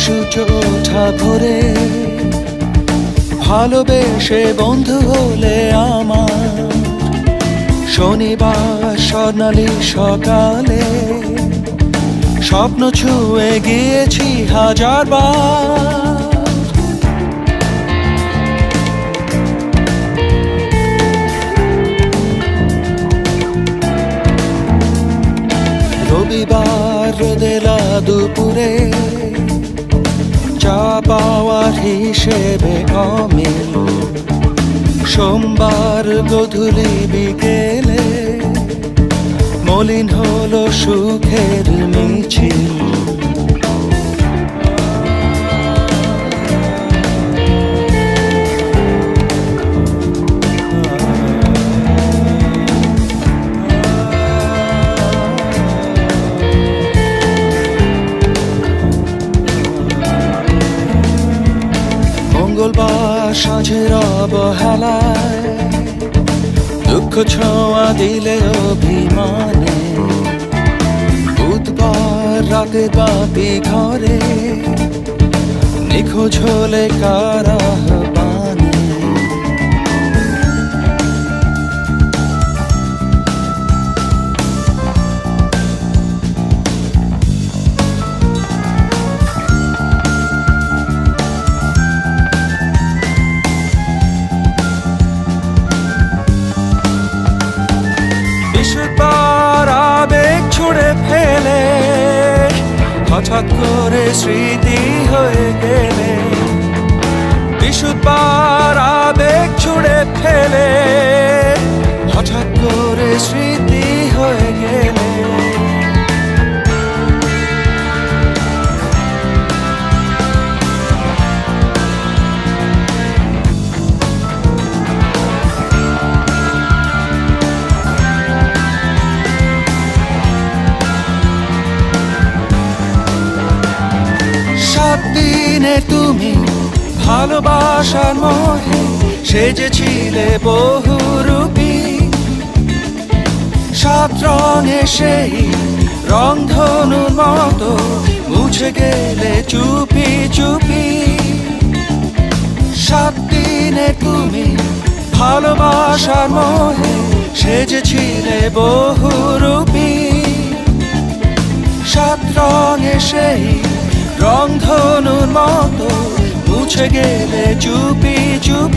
সূর্য ওঠা ভোরে ভালোবেসে বন্ধু হলে আমার শনিবার স্বর্ণালী সকালে স্বপ্ন ছুঁয়ে গিয়েছি হাজারবার। রবিবার রোদেলা দুপুরে চা পাওয়ার হিসেবে অমিল, সোমবার গধূলি বিকেলে মলিন হলো সুখের মিছিল। মঙ্গলবার সাঁঝের অবহেলায় দুঃখ ছোঁয়া দিলে অভিমানে, বুধবার রাতে বাপি ঘরে নিখোঁজ হলে কার আহ্বানে। বিশুদ্ধবার আবেগ ছুড়ে ফেলে হঠাৎ করে স্মৃতি হয়ে গেলে, বিশুদ্ধবার আবেগ ছুড়ে ফেলে হঠাৎ করে স্মৃতি হয়ে গেলে। সাত দিনে তুমি ভালোবাসার মোহে সেজেছিলে বহুরূপী, সাত রঙে সেই রংধনুর মতো মুছে গেলে চুপি চুপি। সাত দিনে তুমি ভালোবাসার মোহে সেজেছিলে বহুরূপী, সাত রঙে সেই রংধনুর মতো মুছে গেলে চুপি চুপি।